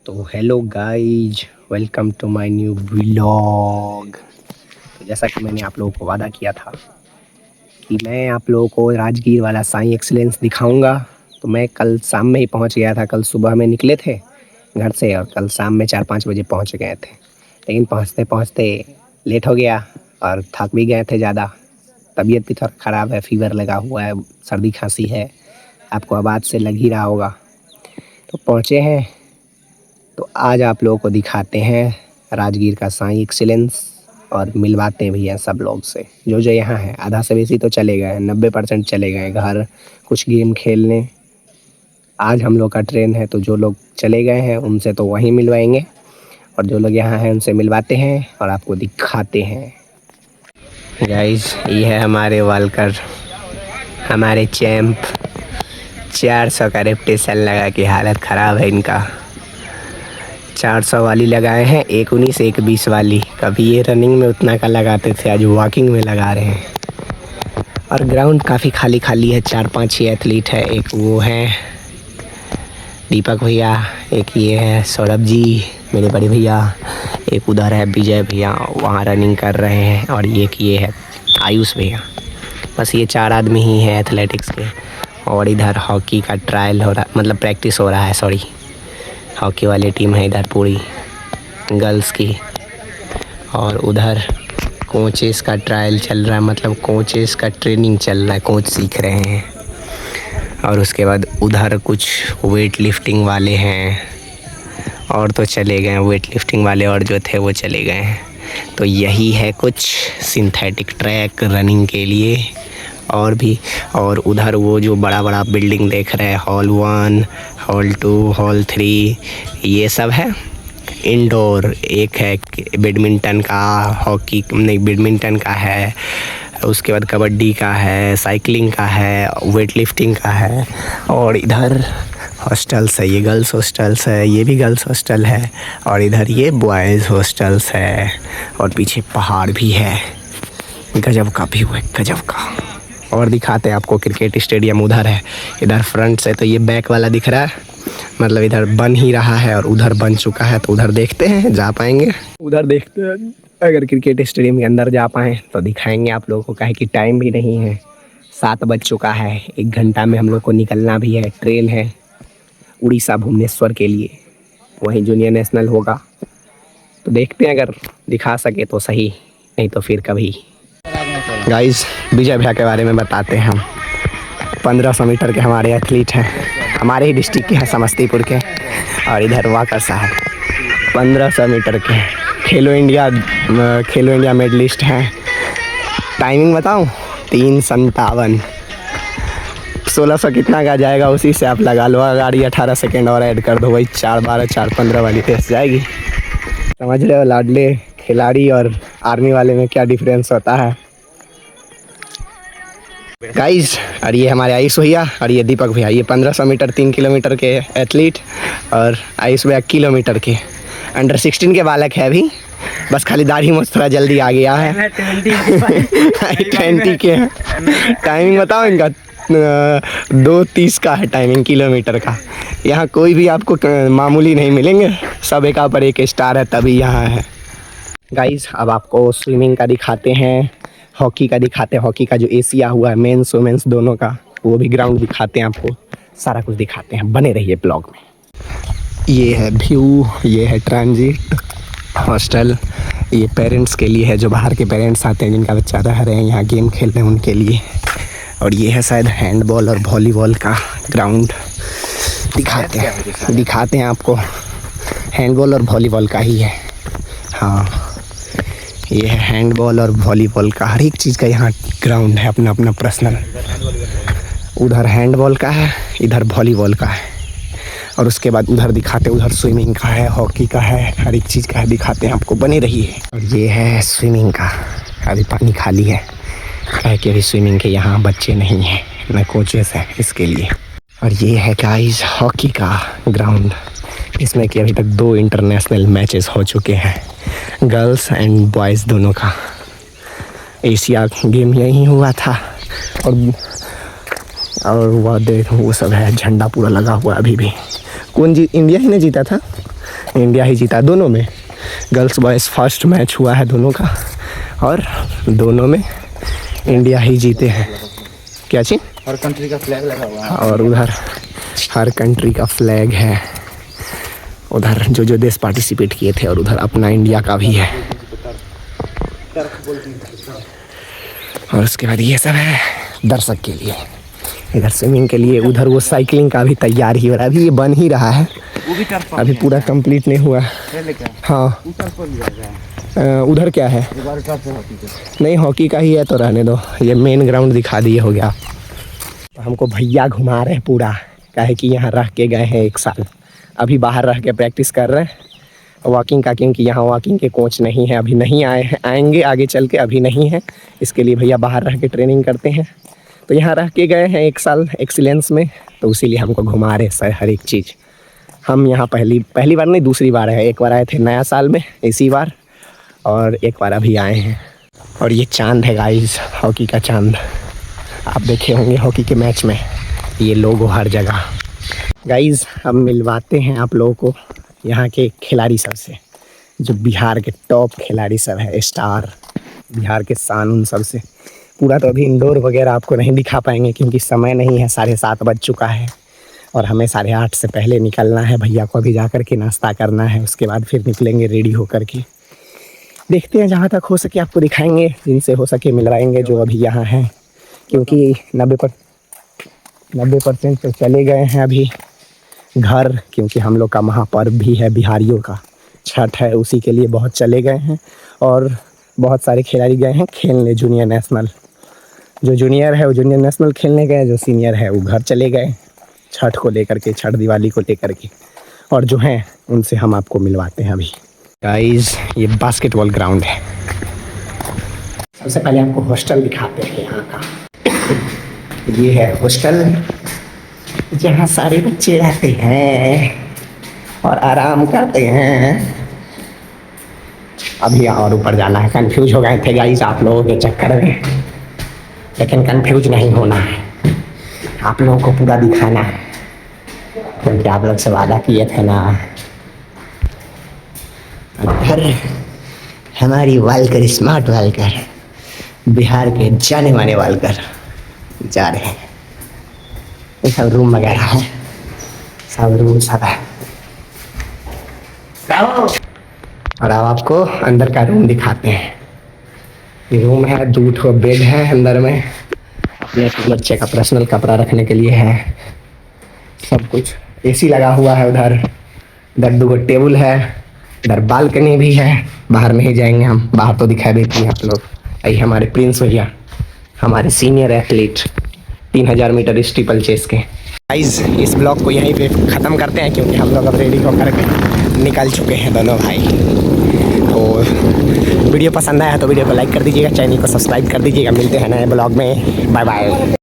तो hello guys, welcome to my new vlog. तो जैसा कि मैंने आप लोगों को वादा किया था कि मैं आप लोगों को राजगीर वाला साईं एक्सीलेंस दिखाऊंगा, तो मैं कल शाम में ही पहुंच गया था। कल सुबह में निकले थे घर से और कल शाम में 4-5 बजे पहुंच गए थे। लेकिन पहुंचते पहुंचते लेट हो गया और थक भी गए थे ज़्यादा। तबीयत भी थोड़ा ख़राब है, फीवर लगा हुआ है, सर्दी खांसी है, आपको आवाज़ से लग ही रहा होगा। तो पहुँचे हैं, तो आज आप लोगों को दिखाते हैं राजगीर का साईं एक्सीलेंस और मिलवाते हैं भैया सब लोग से जो जो यहाँ है। आधा से बेसी तो चले गए हैं, 90% चले गए घर कुछ गेम खेलने। आज हम लोग का ट्रेन है, तो जो लोग चले गए हैं उनसे तो वहीं मिलवाएंगे और जो लोग यहाँ हैं उनसे मिलवाते हैं और आपको दिखाते हैं। गाइस, ये है हमारे वालकर, हमारे चैम्प। 400 का रेप्टेशन लगा के हालत ख़राब है इनका। 400 वाली लगाए हैं, 1:19 1:20 वाली। कभी ये रनिंग में उतना का लगाते थे, आज वॉकिंग में लगा रहे हैं। और ग्राउंड काफ़ी खाली खाली है, 4-5 एथलीट है। एक वो है दीपक भैया, एक ये है सौरभ जी मेरे बड़े भैया, एक उधर है विजय भैया, वहाँ रनिंग कर रहे हैं, और एक ये है आयुष भैया। बस ये 4 आदमी ही हैं एथलेटिक्स के। और इधर हॉकी का ट्रायल हो रहा, मतलब प्रैक्टिस हो रहा है, सॉरी। हॉकी वाली टीम है इधर पूरी गर्ल्स की। और उधर कोचेस का ट्रायल चल रहा है, मतलब कोचेस का ट्रेनिंग चल रहा है, कोच सीख रहे हैं। और उसके बाद उधर कुछ वेट लिफ्टिंग वाले हैं, और तो चले गए वेट लिफ्टिंग वाले, और जो थे वो चले गए हैं। तो यही है कुछ सिंथेटिक ट्रैक रनिंग के लिए। और भी, और उधर वो जो बड़ा बड़ा बिल्डिंग देख रहे हैं, हॉल 1, हॉल 2, हॉल 3, ये सब है इंडोर। एक है बैडमिंटन का, हॉकी नहीं, बैडमिंटन का है, उसके बाद कबड्डी का है, साइकिलिंग का है, वेट लिफ्टिंग का है। और इधर हॉस्टल्स है, ये गर्ल्स हॉस्टल्स है, ये भी गर्ल्स हॉस्टल है, और इधर ये बॉयज़ हॉस्टल्स है। और पीछे पहाड़ भी है, गजब का व्यू है, गजब का। और दिखाते हैं आपको क्रिकेट स्टेडियम उधर है। इधर फ्रंट से तो ये बैक वाला दिख रहा है, मतलब इधर बन ही रहा है और उधर बन चुका है। तो उधर देखते हैं, जा पाएंगे उधर देखते हैं। अगर क्रिकेट स्टेडियम के अंदर जा पाएँ तो दिखाएंगे आप लोगों को, काहे कि टाइम भी नहीं है, 7 बज चुका है। 1 घंटा में हम लोग को निकलना भी है। ट्रेन है उड़ीसा भुवनेश्वर के लिए, वहीं जूनियर नेशनल होगा। तो देखते हैं, अगर दिखा सके तो सही, नहीं तो फिर कभी। गाइस, विजय भैया के बारे में बताते हैं हम। 1500 मीटर के हमारे एथलीट हैं, हमारे ही डिस्ट्रिक्ट के हैं, समस्तीपुर के। और इधर वाकर साहब 1500 मीटर के खेलो इंडिया मेडलिस्ट हैं। टाइमिंग बताऊं, 3:57। 1600 कितना का जाएगा उसी से आप लगा लो। गाड़ी 18 सेकेंड और ऐड कर दो, वही 4:12 4:15 वाली टेस्ट जाएगी। समझ रहे हो लाडले खिलाड़ी और आर्मी वाले में क्या डिफरेंस होता है गाइस। और ये हमारे आयुष भैया और ये दीपक भैया, ये 1500 मीटर 3 किलोमीटर के एथलीट, और आयुष भैया किलोमीटर के। अंडर 16 के बालक है अभी, बस खाली दाढ़ी मुझ थोड़ा जल्दी आ गया है। 20 के टाइमिंग बताओ इनका, 2:30 का है टाइमिंग किलोमीटर का। यहाँ कोई भी आपको मामूली नहीं मिलेंगे, सब एक पर एक स्टार है, तभी यहाँ है। गाइस, अब आपको स्विमिंग का दिखाते हैं, हॉकी का दिखाते हैं। हॉकी का जो एशिया हुआ है, मेंस वुमेंस दोनों का, वो भी ग्राउंड दिखाते हैं आपको, सारा कुछ दिखाते हैं। बने रहिए ब्लॉग में। ये है व्यू, ये है ट्रांजिट हॉस्टल। ये पेरेंट्स के लिए है, जो बाहर के पेरेंट्स आते हैं जिनका बच्चा रह रहे हैं यहाँ गेम खेल रहे हैं उनके लिए। और ये है शायद हैंडबॉल और वॉलीबॉल का ग्राउंड। दिखाते हैं आपको, हैंडबॉल और वॉलीबॉल का ही है। हाँ, ये है हैंडबॉल और वॉलीबॉल का, हर एक चीज़ का यहाँ ग्राउंड है, अपना अपना पर्सनल। उधर हैंडबॉल का है, इधर वॉलीबॉल का है, और उसके बाद उधर दिखाते, उधर स्विमिंग का है, हॉकी का है, हर एक चीज़ का है, दिखाते हैं आपको। बने रहिए। और ये है स्विमिंग का, अभी पानी खाली है, क्या कि अभी स्विमिंग के यहाँ बच्चे नहीं हैं, न कोचेस हैं इसके लिए। और ये है गाइस हॉकी का ग्राउंड, इसमें कि अभी तक 2 इंटरनेशनल मैचेस हो चुके हैं, गर्ल्स एंड बॉयज़ दोनों का। एशिया गेम यहीं हुआ था। और वह देख, वो सब है, झंडा पूरा लगा हुआ अभी भी। इंडिया ही ने जीता था। इंडिया ही जीता दोनों में। गर्ल्स बॉयज़ फर्स्ट मैच हुआ है दोनों का और दोनों में इंडिया ही जीते हैं। क्या चीज़? हर कंट्री का फ्लैग लगा हुआ है और उधर हर कंट्री का फ्लैग है, उधर जो देश पार्टिसिपेट किए थे, और उधर अपना इंडिया का भी है। और उसके बाद ये सब है दर्शक के लिए, इधर स्विमिंग के लिए, उधर वो साइकिलिंग का भी तैयार ही हो रहा है, अभी ये बन ही रहा है, अभी पूरा कंप्लीट नहीं हुआ। हाँ उधर क्या है? नहीं हॉकी का ही है तो रहने दो, ये मेन ग्राउंड दिखा दिए हो गया। तो हमको भैया घुमा रहे हैं पूरा, काहे कि यहाँ रह के गए हैं 1 साल, अभी बाहर रह के प्रैक्टिस कर रहे हैं वॉकिंग का, क्योंकि यहाँ वॉकिंग के कोच नहीं है, अभी नहीं आए हैं, आएंगे आगे चल के, अभी नहीं है, इसके लिए भैया बाहर रह के ट्रेनिंग करते हैं। तो यहाँ रह के गए हैं 1 साल एक्सीलेंस में, तो इसीलिए हमको घुमा रहे हैं हर एक चीज़। हम यहाँ पहली बार नहीं दूसरी बार है, एक बार आए थे नया साल में इसी बार, और एक बार अभी आए हैं। और ये चांद है गाइस, हॉकी का चांद, आप देखे होंगे हॉकी के मैच में ये लोगो हर जगह। गाइस हम मिलवाते हैं आप लोगों को यहाँ के खिलाड़ी सब से, जो बिहार के टॉप खिलाड़ी सब है, स्टार बिहार के शान, उन सब से। पूरा तो अभी इंडोर वगैरह आपको नहीं दिखा पाएंगे क्योंकि समय नहीं है, 7:30 बज चुका है और हमें 8:30 से पहले निकलना है। भैया को अभी जा कर के नाश्ता करना है, उसके बाद फिर निकलेंगे रेडी होकर के। देखते हैं जहाँ तक हो सके आपको दिखाएंगे, जिनसे हो सके मिलवाएंगे जो अभी यहाँ हैं, क्योंकि 90% तो चले गए हैं अभी घर, क्योंकि हम लोग का महापर्व भी है बिहारियों का, छठ है, उसी के लिए बहुत चले गए हैं। और बहुत सारे खिलाड़ी गए हैं खेलने जूनियर नेशनल, जो जूनियर है वो जूनियर नेशनल खेलने गए, जो सीनियर है वो घर चले गए छठ को लेकर के, छठ दिवाली को लेकर के। और जो हैं उनसे हम आपको मिलवाते हैं अभी। गाइस ये बास्केटबॉल ग्राउंड है। सबसे पहले आपको हॉस्टल दिखाते हैं यहाँ का। ये है हॉस्टल जहाँ सारे बच्चे रहते हैं और आराम करते हैं। अभी और ऊपर जाना है, कंफ्यूज हो गए थे गाइस आप लोगों के चक्कर में, लेकिन कंफ्यूज नहीं होना है, आप लोगों को पूरा दिखाना है, क्योंकि आप लोग से वादा किए थे ना। और हमारी वालकर स्मार्ट वालकर, बिहार के जाने माने वालकर जा रहे हैं। ये सब रूम वगैरह है, सब रूम सब है। और अब आपको अंदर का रूम दिखाते हैं। ये रूम है, 2 बेड है अंदर में, अपने बच्चे का पर्सनल कपड़ा रखने के लिए है, सब कुछ। एसी लगा हुआ है उधर 2 टेबल है, इधर बालकनी भी है, बाहर नहीं जाएंगे हम, बाहर तो दिखाई देती है आप लोग। यही हमारे प्रिंस भैया, हमारे senior athlete 3000 metre steeple chase के। गाइस इस ब्लॉग को यहीं पे ख़त्म करते हैं, क्योंकि हम लोग अब रेडी होकर के निकल चुके हैं दोनों भाई। तो वीडियो पसंद आया तो वीडियो को लाइक कर दीजिएगा, चैनल को सब्सक्राइब कर दीजिएगा। मिलते हैं नए ब्लॉग में, बाय बाय।